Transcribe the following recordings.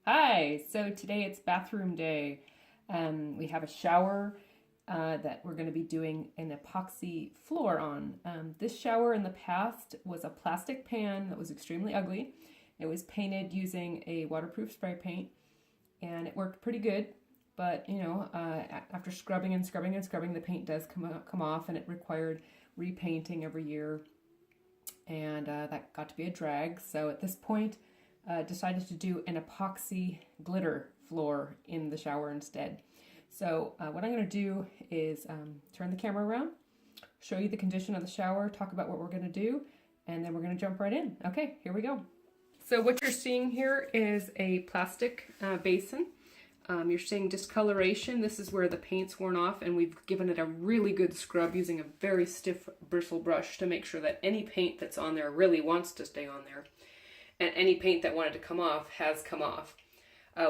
Hi, so today it's bathroom day. We have a shower that we're going to be doing an epoxy floor on. This shower in the past was a plastic pan that was extremely ugly. It was painted using a waterproof spray paint and it worked pretty good. But after scrubbing and scrubbing and scrubbing, the paint does come off, and it required repainting every year, and that got to be a drag. So at this point, decided to do an epoxy glitter floor in the shower instead. So what I'm going to do is turn the camera around, show you the condition of the shower, talk about what we're going to do, and then we're going to jump right in. Okay, here we go. So what you're seeing here is a plastic basin. You're seeing discoloration. This is where the paint's worn off, and we've given it a really good scrub using a very stiff bristle brush to make sure that any paint that's on there really wants to stay on there, and any paint that wanted to come off has come off.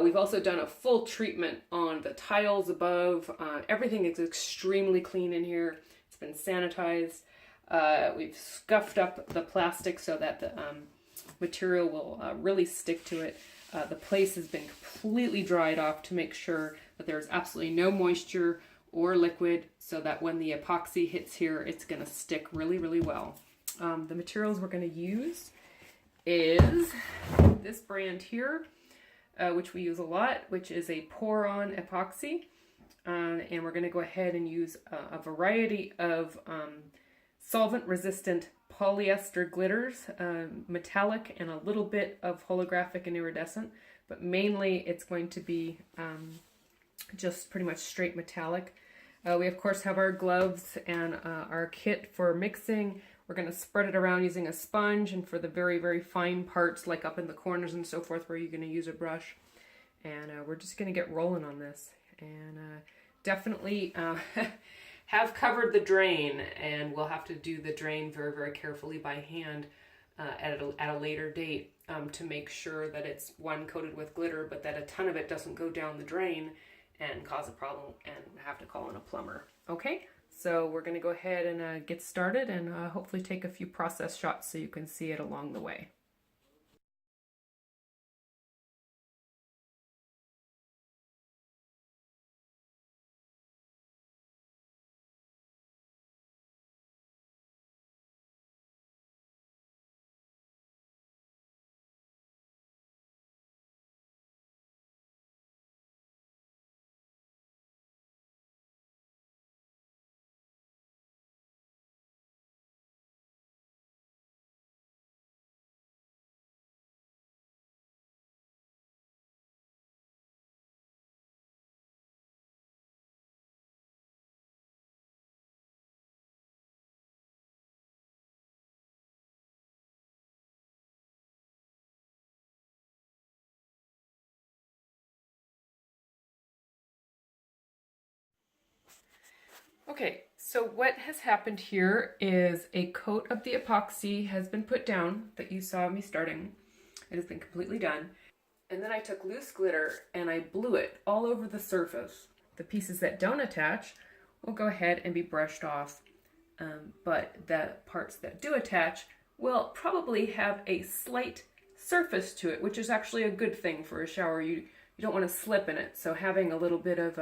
We've also done a full treatment on the tiles above. Everything is extremely clean in here. It's been sanitized. We've scuffed up the plastic so that the material will really stick to it. The place has been completely dried off to make sure that there's absolutely no moisture or liquid, so that when the epoxy hits here, it's going to stick really, really well. The materials we're going to use is this brand here, which we use a lot, which is a pour-on epoxy. And we're going to go ahead and use a variety of solvent-resistant polyester glitters, metallic and a little bit of holographic and iridescent, but mainly it's going to be just pretty much straight metallic. We of course have our gloves and our kit for mixing. We're going to spread it around using a sponge, and for the very, very fine parts, like up in the corners and so forth, where you're going to use a brush. And we're just going to get rolling on this. And definitely have covered the drain, and we'll have to do the drain very, very carefully by hand at a later date to make sure that it's coated with glitter, but that a ton of it doesn't go down the drain and cause a problem and have to call in a plumber. Okay, so we're going to go ahead and get started, and hopefully take a few process shots so you can see it along the way. Okay, so what has happened here is a coat of the epoxy has been put down that you saw me starting. It has been completely done. And then I took loose glitter and I blew it all over the surface. The pieces that don't attach will go ahead and be brushed off. But the parts that do attach will probably have a slight surface to it, which is actually a good thing for a shower. You don't want to slip in it. So having a little bit of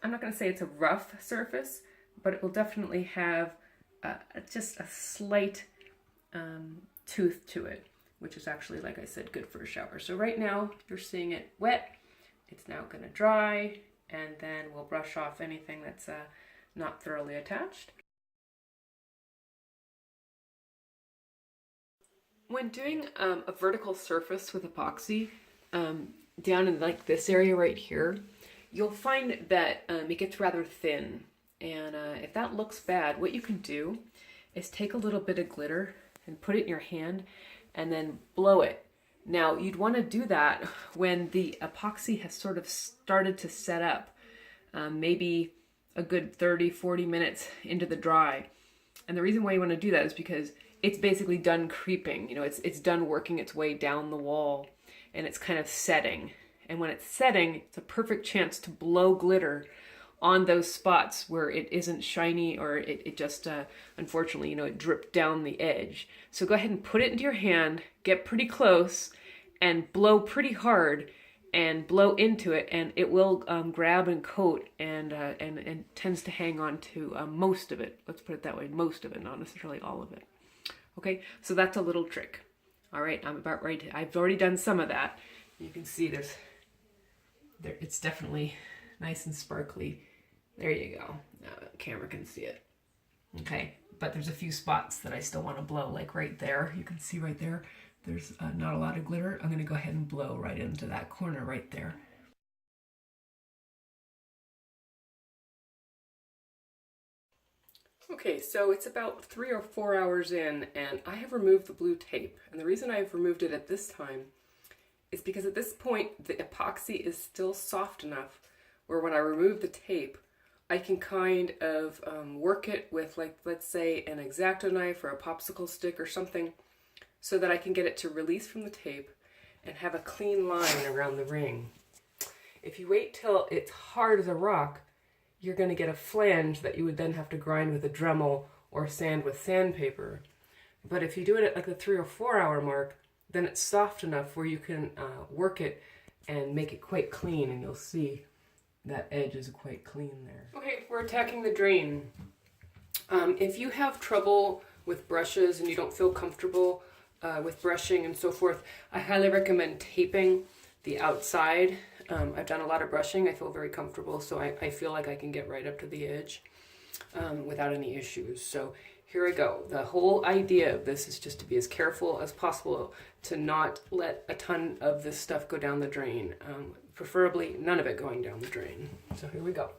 I'm not going to say it's a rough surface, but it will definitely have just a slight tooth to it, which is actually, like I said, good for a shower. So right now you're seeing it wet. It's now going to dry, and then we'll brush off anything that's not thoroughly attached. When doing a vertical surface with epoxy, down in like this area right here, you'll find that it gets rather thin. And if that looks bad, what you can do is take a little bit of glitter and put it in your hand and then blow it. Now, you'd want to do that when the epoxy has sort of started to set up, maybe a good 30-40 minutes into the dry. And the reason why you want to do that is because it's basically done creeping. It's done working its way down the wall, and it's kind of setting. And when it's setting, it's a perfect chance to blow glitter on those spots where it isn't shiny, or it just, unfortunately, it dripped down the edge. So go ahead and put it into your hand, get pretty close, and blow pretty hard and blow into it, and it will grab and coat and tends to hang on to most of it. Let's put it that way, most of it, not necessarily all of it. Okay, so that's a little trick. All right, I'm about ready to, I've already done some of that. You can see it's definitely nice and sparkly. There you go. The camera can see it. Okay, but there's a few spots that I still want to blow, like right there. You can see right there, there's not a lot of glitter. I'm going to go ahead and blow right into that corner right there. Okay, so it's about 3 or 4 hours in, and I have removed the blue tape. And the reason I've removed it at this time is because at this point, the epoxy is still soft enough where when I remove the tape, I can kind of work it with, like, let's say an X-Acto knife or a popsicle stick or something, so that I can get it to release from the tape and have a clean line around the ring. If you wait till it's hard as a rock, you're going to get a flange that you would then have to grind with a Dremel or sand with sandpaper. But if you do it at like the 3 or 4 hour mark, then it's soft enough where you can work it and make it quite clean, and you'll see that edge is quite clean there. Okay, we're attacking the drain. If you have trouble with brushes and you don't feel comfortable with brushing and so forth, I highly recommend taping the outside. I've done a lot of brushing. I feel very comfortable, so I feel like I can get right up to the edge without any issues. So here I go. The whole idea of this is just to be as careful as possible to not let a ton of this stuff go down the drain. Preferably none of it going down the drain. So here we go.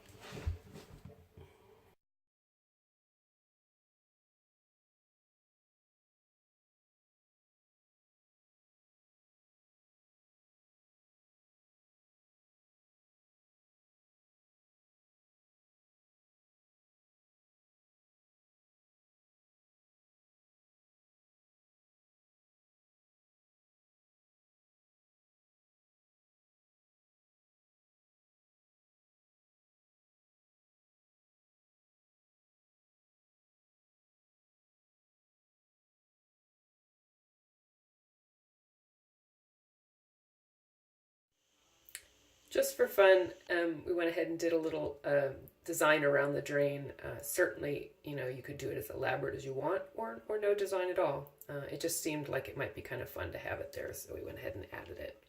Just for fun, we went ahead and did a little design around the drain. Certainly, you could do it as elaborate as you want, or no design at all. It just seemed like it might be kind of fun to have it there, so we went ahead and added it.